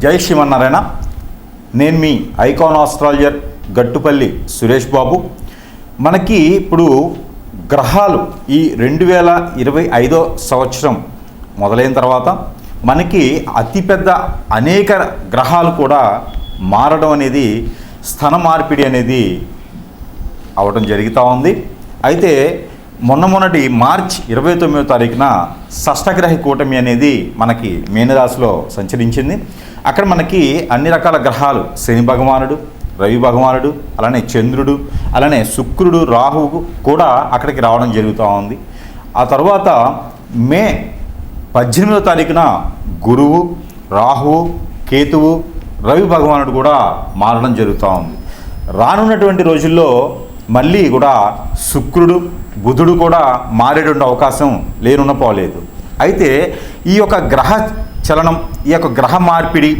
జై శ్రీమన్నారాయణ. నేను మీ icon astrologer Gattupalli Suresh Babu. మనకి ఇప్పుడు గ్రహాలు ఈ 2025 సంవత్సరం మొదలైన తర్వాత మనకి అతిపెద్ద అనేక గ్రహాలు కూడా మారడం అనేది, స్థన మార్పిడి అనేది అవడం జరుగుతూ ఉంది. అయితే మొన్నటి మార్చ్ 29వ తారీఖున షష్టగ్రహ కూటమి అనేది మనకి మీనరాశిలో సంచరించింది. అక్కడ మనకి అన్ని రకాల గ్రహాలు, శని భగవానుడు, రవి భగవానుడు, అలానే చంద్రుడు, అలానే శుక్రుడు, రాహువు కూడా అక్కడికి రావడం జరుగుతూ ఉంది. ఆ తర్వాత మే 18వ తారీఖున గురువు, రాహువు, కేతువు, రవి భగవానుడు కూడా మారడం జరుగుతూ ఉంది. రానున్నటువంటి రోజుల్లో మళ్ళీ కూడా శుక్రుడు, బుధుడు కూడా మారేటువంటి అవకాశం లేనున్నపోలేదు. అయితే ఈ యొక్క గ్రహ చలనం, ఈ యొక్క గ్రహ మార్పిడి,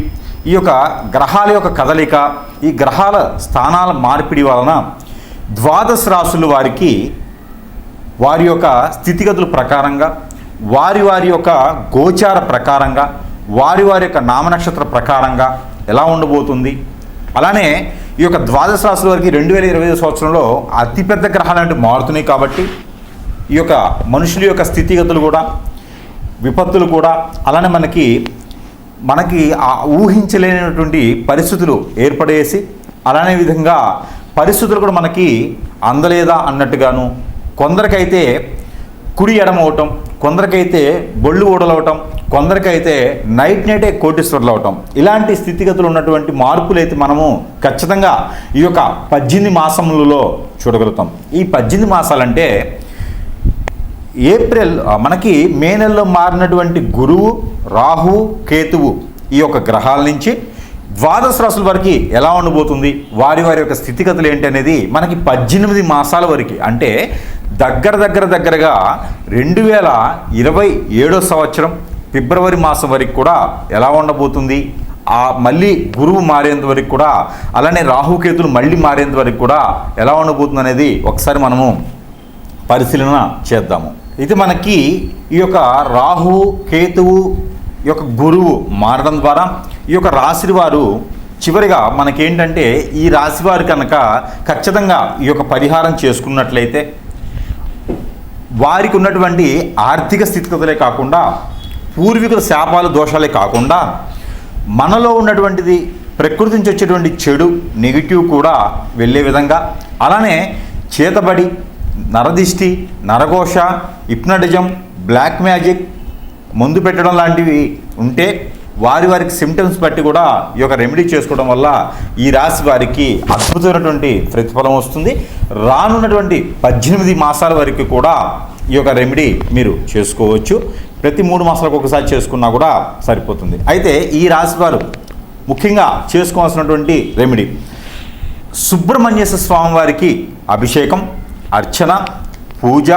ఈ యొక్క గ్రహాల యొక్క కదలిక, ఈ గ్రహాల స్థానాల మార్పిడి వలన ద్వాదశ రాశుల వారికి వారి యొక్క స్థితిగతుల ప్రకారంగా, వారి యొక్క గోచార ప్రకారంగా, వారి యొక్క నామనక్షత్ర ప్రకారంగా ఎలా ఉండబోతుంది. అలానే ఈ యొక్క ద్వాదశ రాశుల వారికి 2025 సంవత్సరంలో అతిపెద్ద గ్రహాలు అంటే మారుతున్నాయి. కాబట్టి ఈ యొక్క మనుషుల యొక్క స్థితిగతులు కూడా, విపత్తులు కూడా, అలానే మనకి ఆ ఊహించలేనటువంటి పరిస్థితులు ఏర్పడేసి, అలానే విధంగా పరిస్థితులు కూడా మనకి అందలేదా అన్నట్టుగాను, కొందరికైతే కుడి ఎడమవటం, కొందరికైతే బొళ్ళు ఊడలవటం, కొందరికైతే నైటే కోటీశ్వర్లు అవటం, ఇలాంటి స్థితిగతులు ఉన్నటువంటి మార్పులు అయితే మనము ఖచ్చితంగా ఈ యొక్క 18 మాసములలో చూడగలుగుతాం. ఈ 18 మాసాలంటే ఏప్రిల్ మనకి మే నెలలో మారినటువంటి గురువు, రాహువు, కేతువు ఈ యొక్క గ్రహాల నుంచి ద్వాదశ రాశుల వరకు ఎలా ఉండబోతుంది, వారి యొక్క స్థితిగతులు ఏంటి అనేది మనకి 18 మాసాల వరకు, అంటే దగ్గరగా 2027 సంవత్సరం ఫిబ్రవరి మాసం వరకు కూడా ఎలా ఉండబోతుంది, మళ్ళీ గురువు మారేంత వరకు కూడా, అలానే రాహుకేతులు మళ్ళీ మారేంత వరకు కూడా ఎలా ఉండబోతుంది అనేది ఒకసారి మనము పరిశీలన చేద్దాము. ఇది మనకి ఈ యొక్క రాహువు, కేతువు, ఈ యొక్క గురువు మారడం ద్వారా ఈ యొక్క రాశి వారు చివరిగా మనకేంటంటే, ఈ రాశి వారు కనుక ఖచ్చితంగా ఈ యొక్క పరిహారం చేసుకున్నట్లయితే వారికి ఉన్నటువంటి ఆర్థిక స్థితిగతులే కాకుండా, పూర్వీకుల శాపాలు, దోషాలే కాకుండా, మనలో ఉన్నటువంటిది ప్రకృతి నుంచి వచ్చేటువంటి చెడు, నెగిటివ్ కూడా వెళ్ళే విధంగా, అలానే చేతబడి, నరదిష్టి, నరఘోష, హిప్నటిజం, బ్లాక్ మ్యాజిక్, మందు పెట్టడం లాంటివి ఉంటే వారికి సిమ్టమ్స్ బట్టి కూడా ఈ యొక్క రెమెడీ చేసుకోవడం వల్ల ఈ రాశి వారికి అద్భుతమైనటువంటి ప్రతిఫలం వస్తుంది. రానున్నటువంటి 18 మాసాల వరకు కూడా ఈ యొక్క రెమెడీ మీరు చేసుకోవచ్చు. ప్రతి 3 మాసాలకు ఒకసారి చేసుకున్నా కూడా సరిపోతుంది. అయితే ఈ రాశి వారు ముఖ్యంగా చేసుకోవాల్సినటువంటి రెమెడీ, సుబ్రహ్మణ్యేశ్వర స్వామి వారికి అభిషేకం, అర్చన, పూజ,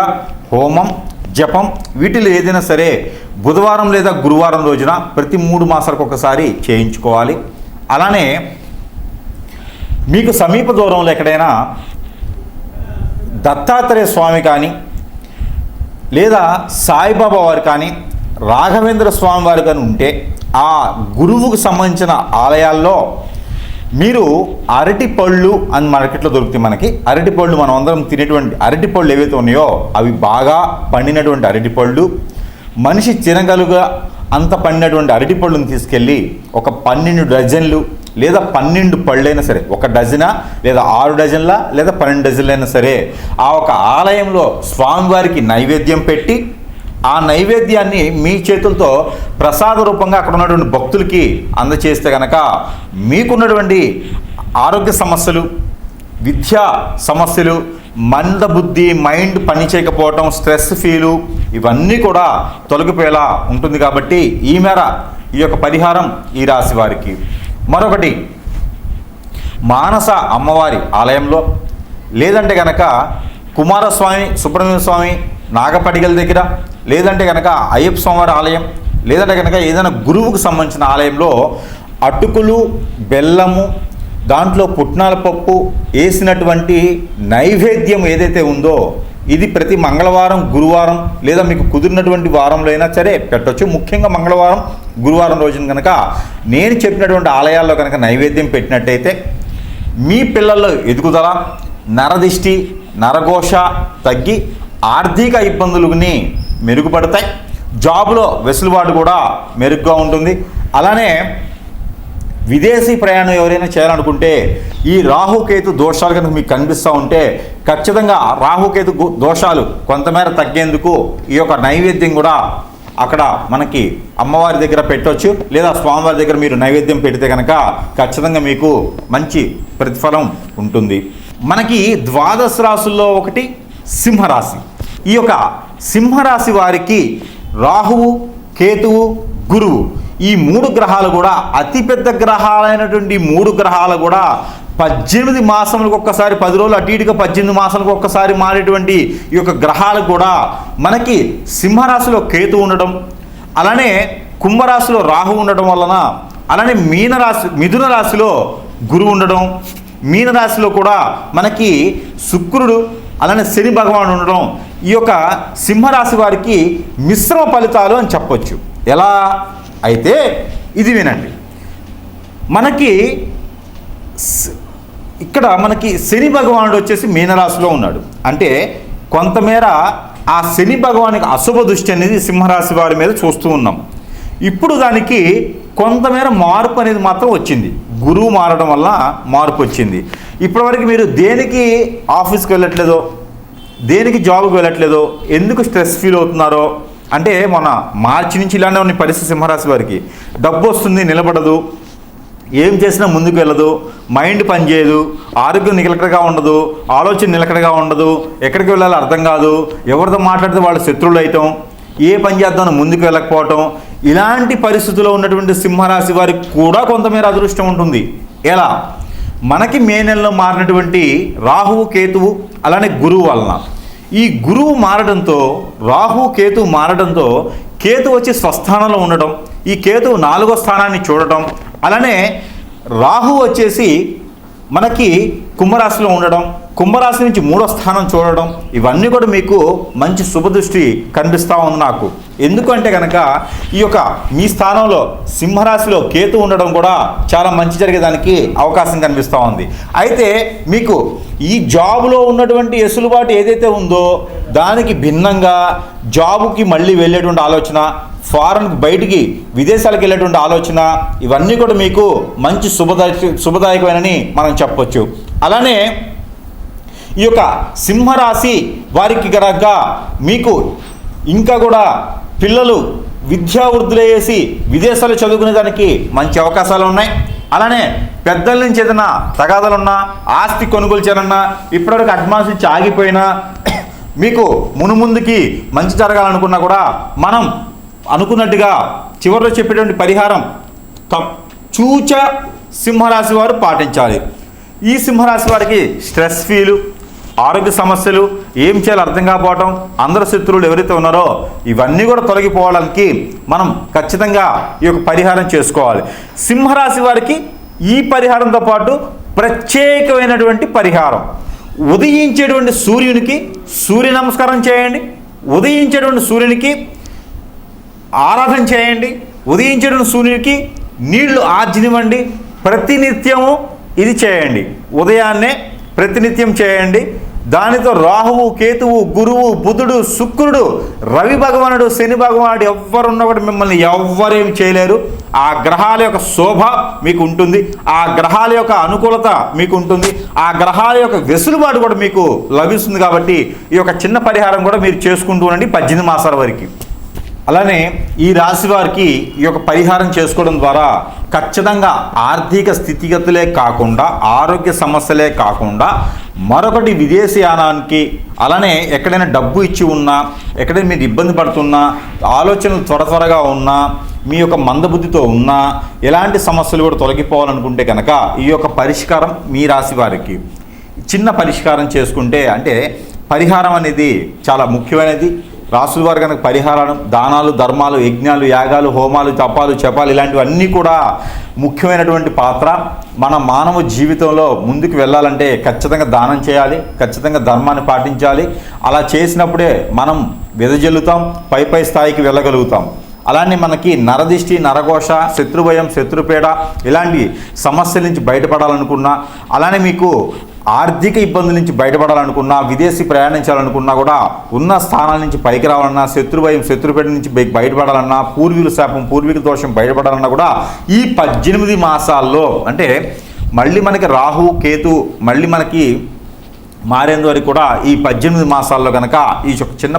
హోమం, జపం, వీటిలో ఏదైనా సరే బుధవారం లేదా గురువారం రోజున ప్రతి 3 మాసాలకు ఒకసారి చేయించుకోవాలి. అలానే మీకు సమీప దూరంలో ఎక్కడైనా దత్తాత్రేయ స్వామి కానీ, లేదా సాయిబాబా వారు కానీ, రాఘవేంద్ర స్వామి వారు కానీ ఉంటే ఆ గురువుకు సంబంధించిన ఆలయాల్లో మీరు అరటిపళ్ళు అని మార్కెట్లో దొరుకుతాయి. మనకి అరటిపళ్ళు, మనం అందరం తినేటువంటి అరటిపళ్ళు ఏవైతే ఉన్నాయో అవి బాగా పండినటువంటి అరటిపళ్ళు, మనిషి తినగలుగా అంత పండినటువంటి అరటిపళ్ళుని తీసుకెళ్ళి ఒక 12 డజన్లు లేదా 12 పళ్ళైనా సరే, 1 డజనా లేదా 6 డజన్ల లేదా 12 డజన్లైనా సరే ఆ ఒక ఆలయంలో స్వామివారికి నైవేద్యం పెట్టి, ఆ నైవేద్యాన్ని మీ చేతులతో ప్రసాద రూపంగా అక్కడ ఉన్నటువంటి భక్తులకి అందచేస్తే కనుక మీకున్నటువంటి ఆరోగ్య సమస్యలు, విద్యా సమస్యలు, మందబుద్ధి, మైండ్ పని చేయకపోవటం, స్ట్రెస్ ఫీలు, ఇవన్నీ కూడా తొలగిపోయేలా ఉంటుంది. కాబట్టి ఈ మేర ఈ యొక్క పరిహారం ఈ రాశి వారికి. మరొకటి, మానస అమ్మవారి ఆలయంలో, లేదంటే కనుక కుమారస్వామి, సుబ్రహ్మణ్య స్వామి నాగపడిగల దగ్గర, లేదంటే కనుక అయ్యప్ప స్వామివారి ఆలయం, లేదంటే కనుక ఏదైనా గురువుకు సంబంధించిన ఆలయంలో అటుకులు, బెల్లము, దాంట్లో పుట్నాల పప్పు వేసినటువంటి నైవేద్యం ఏదైతే ఉందో ఇది ప్రతి మంగళవారం, గురువారం లేదా మీకు కుదిరినటువంటి వారంలో అయినా సరే పెట్టవచ్చు. ముఖ్యంగా మంగళవారం, గురువారం రోజున కనుక నేను చెప్పినటువంటి ఆలయాల్లో కనుక నైవేద్యం పెట్టినట్టయితే మీ పిల్లల్లో ఎదుగుదల, నరదిష్టి, నరఘోష తగ్గి ఆర్థిక ఇబ్బందులని మెరుగుపడతాయి. జాబులో వెసులుబాటు కూడా మెరుగ్గా ఉంటుంది. అలానే విదేశీ ప్రయాణం ఎవరైనా చేయాలనుకుంటే ఈ రాహుకేతు దోషాలు కనుక మీకు కనిపిస్తూ ఉంటే ఖచ్చితంగా రాహుకేతు దోషాలు కొంతమేర తగ్గేందుకు ఈ యొక్క నైవేద్యం కూడా అక్కడ మనకి అమ్మవారి దగ్గర పెట్టవచ్చు, లేదా స్వామివారి దగ్గర మీరు నైవేద్యం పెడితే కనుక ఖచ్చితంగా మీకు మంచి ప్రతిఫలం ఉంటుంది. మనకి ద్వాదశ రాశుల్లో ఒకటి సింహరాశి. ఈ యొక్క సింహరాశి వారికి రాహువు, కేతువు, గురువు ఈ 3 గ్రహాలు కూడా అతిపెద్ద గ్రహాలైనటువంటి 3 గ్రహాలు కూడా 18 మాసములకు ఒక్కసారి, 10 రోజులు అటు ఇటుగా 18 మాసాలకు ఒక్కసారి మారేటువంటి ఈ యొక్క గ్రహాలు కూడా మనకి సింహరాశిలో కేతు ఉండడం, అలానే కుంభరాశిలో రాహు ఉండడం వలన, అలానే మిథున రాశిలో గురువు ఉండడం, మీనరాశిలో కూడా మనకి శుక్రుడు, అలానే శని భగవానుడు ఉండడం ఈ యొక్క సింహరాశి వారికి మిశ్రమ ఫలితాలు అని చెప్పొచ్చు. ఎలా అయితే ఇది వినండి. మనకి ఇక్కడ మనకి శని భగవానుడు వచ్చేసి మీనరాశిలో ఉన్నాడు. అంటే కొంతమేర ఆ శని భగవానికి అశుభ దృష్టి అనేది సింహరాశి వారి మీద చూస్తూ ఉన్నాం. ఇప్పుడు దానికి కొంతమేర మార్పు అనేది మాత్రం వచ్చింది. గురువు మారడం వల్ల మార్పు వచ్చింది. ఇప్పటివరకు మీరు దేనికి ఆఫీస్కి వెళ్ళట్లేదో, దేనికి జాబ్కి వెళ్ళట్లేదో, ఎందుకు స్ట్రెస్ ఫీల్ అవుతున్నారో, అంటే మన మార్చి నుంచి ఇలానే ఉన్న పరిస్థితి సింహరాశి వారికి. డబ్బు వస్తుంది, నిలబడదు, ఏం చేసినా ముందుకు వెళ్ళదు, మైండ్ పనిచేయదు, ఆరోగ్యం నిలకడగా ఉండదు, ఆలోచన నిలకడగా ఉండదు, ఎక్కడికి వెళ్ళాలో అర్థం కాదు, ఎవరితో మాట్లాడితే వాళ్ళ శత్రువులు అవటం, ఏ పని చేద్దామని ముందుకు వెళ్ళకపోవటం, ఇలాంటి పరిస్థితుల్లో ఉన్నటువంటి సింహరాశి వారికి కూడా కొంతమేర అదృష్టం ఉంటుంది. ఎలా? మనకి మే నెలలో మారినటువంటి రాహువు, కేతువు, అలానే గురువు వలన ఈ గురువు మారడంతో, రాహు కేతువు మారడంతో కేతు వచ్చి స్వస్థానంలో ఉండడం, ఈ కేతువు 4వ స్థానాన్ని చూడటం, అలానే రాహు వచ్చేసి మనకి కుంభరాశిలో ఉండడం, కుంభరాశి నుంచి 3వ స్థానం చూడడం, ఇవన్నీ కూడా మీకు మంచి శుభదృష్టి కనిపిస్తూ ఉంది నాకు. ఎందుకంటే కనుక ఈ యొక్క మీ స్థానంలో సింహరాశిలో కేతు ఉండడం కూడా చాలా మంచి జరిగేదానికి అవకాశం కనిపిస్తూ ఉంది. అయితే మీకు ఈ జాబులో ఉన్నటువంటి వెసులుబాటు ఏదైతే ఉందో దానికి భిన్నంగా జాబుకి మళ్ళీ వెళ్ళేటువంటి ఆలోచన, ఫారెన్కి బయటికి విదేశాలకు వెళ్ళేటువంటి ఆలోచన, ఇవన్నీ కూడా మీకు మంచి శుభదాయకమైనని మనం చెప్పొచ్చు. అలానే ఈ యొక్క సింహరాశి వారికి కనుక మీకు ఇంకా కూడా పిల్లలు విద్యావృద్ధులు వేసి విదేశాలు చదువుకునే దానికి మంచి అవకాశాలు ఉన్నాయి. అలానే పెద్దల నుంచి ఏదైనా తగాదాలున్నా, ఆస్తి కొనుగోలు చేయాలన్నా, ఇప్పటివరకు అడ్వాన్స్ ఇచ్చి ఆగిపోయినా, మీకు మునుముందుకి మంచి జరగాలనుకున్నా కూడా మనం అనుకున్నట్టుగా చివరిలో చెప్పేటువంటి పరిహారం చూచ సింహరాశి వారు పాటించాలి. ఈ సింహరాశి వారికి స్ట్రెస్ ఫీలు, ఆరోగ్య సమస్యలు, ఏం చేయాలో అర్థం కాకపోవటం, అందరు శత్రువులు ఎవరైతే ఉన్నారో ఇవన్నీ కూడా తొలగిపోవడానికి మనం ఖచ్చితంగా ఈ యొక్క పరిహారం చేసుకోవాలి. సింహరాశి వారికి ఈ పరిహారంతో పాటు ప్రత్యేకమైనటువంటి పరిహారం, ఉదయించేటువంటి సూర్యునికి సూర్య నమస్కారం చేయండి, ఉదయించేటువంటి సూర్యునికి ఆరాధన చేయండి, ఉదయించేటువంటి సూర్యునికి నీళ్లు ఆర్జనివ్వండి. ప్రతినిత్యము ఇది చేయండి, ఉదయాన్నే ప్రతినిత్యం చేయండి. దానితో రాహువు, కేతువు, గురువు, బుధుడు, శుక్రుడు, రవి భగవానుడు, శని భగవానుడు ఎవరున్నా కూడా మిమ్మల్ని ఎవ్వరేం చేయలేరు. ఆ గ్రహాల యొక్క శోభ మీకు ఉంటుంది, ఆ గ్రహాల యొక్క అనుకూలత మీకు ఉంటుంది, ఆ గ్రహాల యొక్క వెసులుబాటు కూడా మీకు లభిస్తుంది. కాబట్టి ఈ యొక్క చిన్న పరిహారం కూడా మీరు చేసుకుంటూ ఉండండి 18 మాసాల వరకు. అలానే ఈ రాశి వారికి ఈ యొక్క పరిహారం చేసుకోవడం ద్వారా ఖచ్చితంగా ఆర్థిక స్థితిగతులే కాకుండా, ఆరోగ్య సమస్యలే కాకుండా, మరొకటి విదేశీయానానికి, అలానే ఎక్కడైనా డబ్బు ఇచ్చి ఉన్నా, ఎక్కడైనా మీరు ఇబ్బంది పడుతున్నా, ఆలోచనలు త్వరగా ఉన్నా, మీ యొక్క మందబుద్ధితో ఉన్నా, ఎలాంటి సమస్యలు కూడా తొలగిపోవాలనుకుంటే కనుక ఈ యొక్క పరిష్కారం మీ రాశి వారికి చిన్న పరిష్కారం చేసుకుంటే, అంటే పరిహారం అనేది చాలా ముఖ్యమైనది. రాసుల వారు కనుక పరిహారం, దానాలు, ధర్మాలు, యజ్ఞాలు, యాగాలు, హోమాలు, తపాలు, జపాలు ఇలాంటివన్నీ కూడా ముఖ్యమైనటువంటి పాత్ర. మన మానవ జీవితంలో ముందుకు వెళ్ళాలంటే ఖచ్చితంగా దానం చేయాలి, ఖచ్చితంగా ధర్మాన్ని పాటించాలి. అలా చేసినప్పుడే మనం వెదజల్లుతాం, పై స్థాయికి వెళ్ళగలుగుతాం. అలానే మనకి నరదిష్టి, నరఘోష, శత్రుభయం, శత్రుపేడ ఇలాంటి సమస్యల నుంచి బయటపడాలనుకున్నా, అలానే మీకు ఆర్థిక ఇబ్బందుల నుంచి బయటపడాలనుకున్నా, విదేశీ ప్రయాణించాలనుకున్నా కూడా ఉన్న స్థానాల నుంచి పైకి రావాలన్నా, శత్రుభయం, శత్రుపేట నుంచి బయటపడాలన్నా, పూర్వీకుల శాపం, పూర్వీకుల దోషం బయటపడాలన్నా కూడా ఈ 18 మాసాల్లో, అంటే మళ్ళీ మనకి రాహు కేతు మళ్ళీ మనకి మారేందు వరకు కూడా ఈ 18 మాసాల్లో కనుక ఈ చిన్న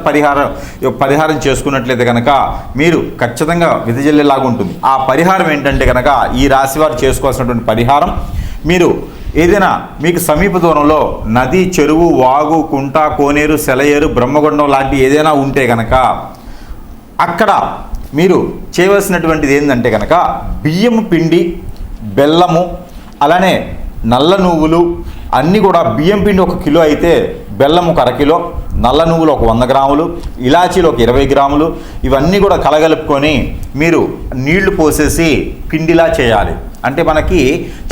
పరిహారం చేసుకున్నట్లయితే కనుక మీరు ఖచ్చితంగా విధజల్లేలాగా ఉంటుంది. ఆ పరిహారం ఏంటంటే కనుక ఈ రాశి వారు చేసుకోవాల్సినటువంటి పరిహారం, మీరు ఏదైనా మీకు సమీప దూరంలో నది, చెరువు, వాగు, కుంట, కోనేరు, సెలయేరు, బ్రహ్మగుండం లాంటి ఏదైనా ఉంటే కనుక అక్కడ మీరు చేయవలసినటువంటిది ఏంటంటే కనుక బియ్యం పిండి, బెల్లము, అలానే నల్ల నువ్వులు అన్నీ కూడా, బియ్యం పిండి 1 కిలో అయితే బెల్లం 1 అరకిలో, నల్ల నువ్వులు 100 గ్రాములు, ఇలాచీలు 20 గ్రాములు, ఇవన్నీ కూడా కలగలుపుకొని మీరు నీళ్లు పోసేసి పిండిలా చేయాలి. అంటే మనకి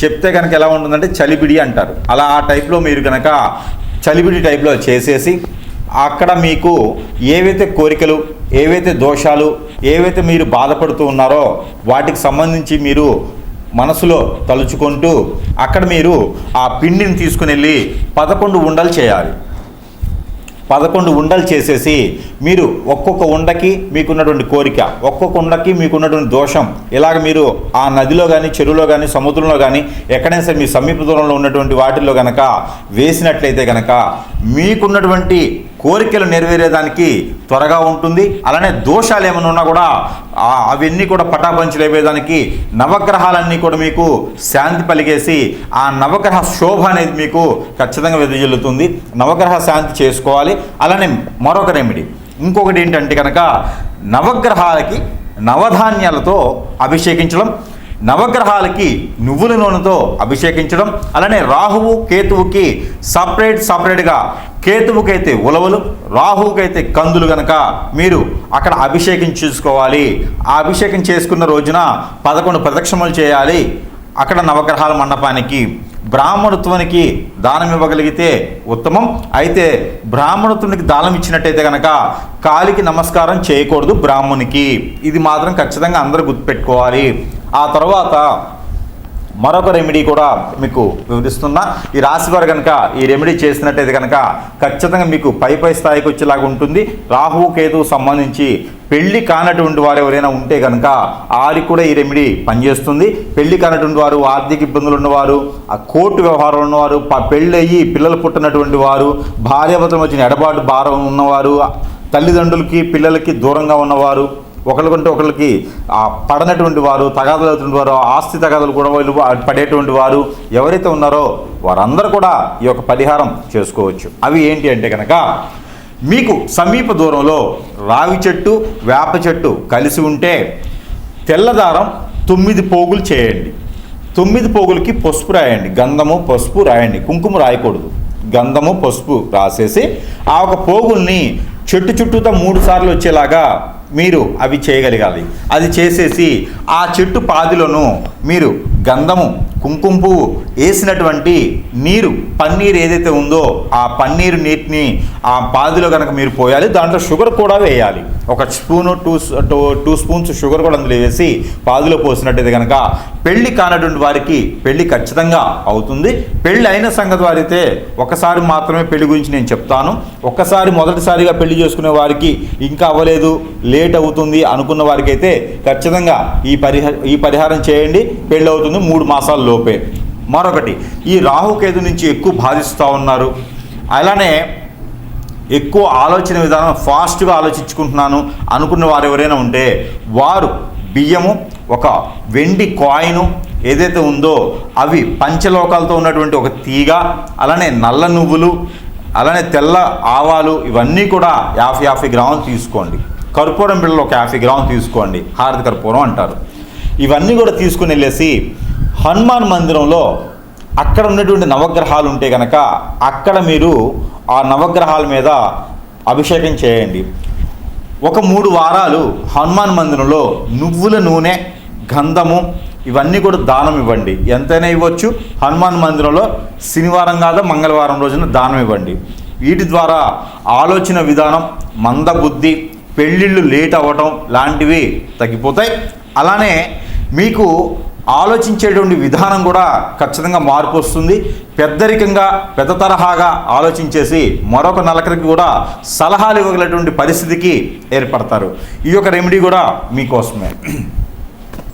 చెప్తే కనుక ఎలా ఉంటుందంటే చలిబిడి అంటారు. అలా ఆ టైప్లో మీరు కనుక చలిబిడి టైప్లో చేసేసి అక్కడ మీకు ఏవైతే కోరికలు, ఏవైతే దోషాలు, ఏవైతే మీరు బాధపడుతూ ఉన్నారో వాటికి సంబంధించి మీరు మనసులో తలుచుకుంటూ అక్కడ మీరు ఆ పిండిని తీసుకుని వెళ్ళి 11 ఉండలు చేయాలి. 11 ఉండలు చేసేసి మీరు ఒక్కొక్క ఉండకి మీకున్నటువంటి కోరిక, ఒక్కొక్క ఉండకి మీకున్నటువంటి దోషం, ఇలాగ మీరు ఆ నదిలో కానీ, చెరువులో కానీ, సముద్రంలో కానీ ఎక్కడైనా సరే మీ సమీప దూరంలో ఉన్నటువంటి వాటిల్లో కనుక వేసినట్లయితే కనుక మీకున్నటువంటి కోరికలు నెరవేరేదానికి త్వరగా ఉంటుంది. అలానే దోషాలు ఏమైనా ఉన్నా కూడా అవన్నీ కూడా పటాపంచలు అయిపోయేదానికి నవగ్రహాలన్నీ కూడా మీకు శాంతి పలిగేసి ఆ నవగ్రహ శోభ అనేది మీకు ఖచ్చితంగా వెదజల్లుతుంది. నవగ్రహ శాంతి చేసుకోవాలి. అలానే మరొక రెమెడీ ఇంకొకటి ఏంటంటే కనుక నవగ్రహాలకి నవధాన్యాలతో అభిషేకించడం, నవగ్రహాలకి నువ్వుల నూనెతో అభిషేకించడం, అలానే రాహువు కేతువుకి సపరేట్గా, కేతువుకైతే ఉలవలు, రాహువుకైతే కందులు కనుక మీరు అక్కడ అభిషేకం చేసుకోవాలి. ఆ అభిషేకం చేసుకున్న రోజున 11 ప్రదక్షిణలు చేయాలి అక్కడ నవగ్రహాల మండపానికి. బ్రాహ్మణత్వానికి దానం ఇవ్వగలిగితే ఉత్తమం. అయితే బ్రాహ్మణత్వానికి దానం ఇచ్చినట్టయితే కనుక కాలికి నమస్కారం చేయకూడదు బ్రాహ్మణునికి. ఇది మాత్రం ఖచ్చితంగా అందరూ గుర్తుపెట్టుకోవాలి. ఆ తర్వాత మరొక రెమెడీ కూడా మీకు వివరిస్తున్నా. ఈ రాశివారు కనుక ఈ రెమెడీ చేసినట్టయితే కనుక ఖచ్చితంగా మీకు పై స్థాయికి వచ్చేలాగా ఉంటుంది. రాహువు కేతువు సంబంధించి పెళ్లి కానటువంటి వారు ఎవరైనా ఉంటే కనుక వారికి కూడా ఈ రెమెడీ పనిచేస్తుంది. పెళ్లి కానటువంటి వారు, ఆర్థిక ఇబ్బందులు ఉన్నవారు, ఆ కోర్టు వ్యవహారాలు ఉన్నవారు, పెళ్ళి అయ్యి పిల్లలు పుట్టినటువంటి వారు, భార్యాభర్తలు వచ్చిన ఎడబాటు భారం ఉన్నవారు, తల్లిదండ్రులకి పిల్లలకి దూరంగా ఉన్నవారు, ఒకరికంటే ఒకరికి పడనటువంటి వారు, తగాదాలు అవుతున్న వారు, ఆస్తి తగాదాలు కూడా వాళ్ళు పడేటువంటి వారు ఎవరైతే ఉన్నారో వారందరూ కూడా ఈ యొక్క పరిహారం చేసుకోవచ్చు. అవి ఏంటి అంటే కనుక మీకు సమీప దూరంలో రావి చెట్టు, వేప చెట్టు కలిసి ఉంటే తెల్లదారం 9 పోగులు చేయండి. 9 పోగులకి పసుపు రాయండి, గంధము పసుపు రాయండి, కుంకుమ రాయకూడదు. గంధము పసుపు రాసేసి ఆ ఒక పోగుల్ని చెట్టు చుట్టూతో 3 సార్లు వచ్చేలాగా మీరు అవి చేయగలగాలి. అది చేసేసి ఆ చెట్టు పాదిలోనూ మీరు గంధము, కుంకుమ పువ్వు వేసినటువంటి నీరు, పన్నీరు ఏదైతే ఉందో ఆ పన్నీరు నీటిని ఆ పాదిలో కనుక మీరు పోయాలి. దాంట్లో షుగర్ కూడా వేయాలి. 1 స్పూను 2 స్పూన్స్ షుగర్ కూడా అందులో వేసి పాదిలో పోసినట్టయితే కనుక పెళ్లి కానటువంటి వారికి పెళ్లి ఖచ్చితంగా అవుతుంది. పెళ్లి అయిన సంగతి వారైతే ఒకసారి మాత్రమే పెళ్లి గురించి నేను చెప్తాను. ఒక్కసారి మొదటిసారిగా పెళ్లి చేసుకునే వారికి ఇంకా అవ్వలేదు, లేట్ అవుతుంది అనుకున్న వారికి అయితే ఖచ్చితంగా ఈ పరిహారం చేయండి, పెళ్ళి అవుతుంది 3 మాసాల లోపే. మరొకటి, ఈ రాహుకేతు నుంచి ఎక్కువ బాధిస్తూ ఉన్నారు, అలానే ఎక్కువ ఆలోచన విధానం ఫాస్ట్గా ఆలోచించుకుంటున్నాను అనుకున్న వారు ఎవరైనా ఉంటే వారు బియ్యము, ఒక వెండి కాయిను ఏదైతే ఉందో అవి పంచలోకాలతో ఉన్నటువంటి ఒక తీగ, అలానే నల్ల నువ్వులు, అలానే తెల్ల ఆవాలు ఇవన్నీ కూడా 50 గ్రాములు తీసుకోండి. కర్పూరం బిళ్ళలు ఒక 50 గ్రాములు తీసుకోండి, హారతి కర్పూరం అంటారు. ఇవన్నీ కూడా తీసుకుని వెళ్ళేసి హనుమాన్ మందిరంలో అక్కడ ఉన్నటువంటి నవగ్రహాలు ఉంటే కనుక అక్కడ మీరు ఆ నవగ్రహాల మీద అభిషేకం చేయండి. ఒక 3 వారాలు హనుమాన్ మందిరంలో నువ్వుల నూనె, గంధము, ఇవన్నీ కూడా దానం ఇవ్వండి. ఎంతైనా ఇవ్వచ్చు. హనుమాన్ మందిరంలో శనివారం కాదా మంగళవారం రోజున దానం ఇవ్వండి. వీటి ద్వారా ఆలోచన విధానం, మందబుద్ధి, పెళ్ళిళ్ళు లేట్ అవ్వటం లాంటివి తగ్గిపోతాయి. అలానే మీకు ఆలోచించేటువంటి విధానం కూడా ఖచ్చితంగా మార్పు వస్తుంది. పెద్దరికంగా పెద్ద తరహాగా ఆలోచించేసి మరొక నలకరికి కూడా సలహాలు ఇవ్వగలటువంటి పరిస్థితికి ఏర్పడతారు. ఈ యొక్క రెమెడీ కూడా మీకోసమే.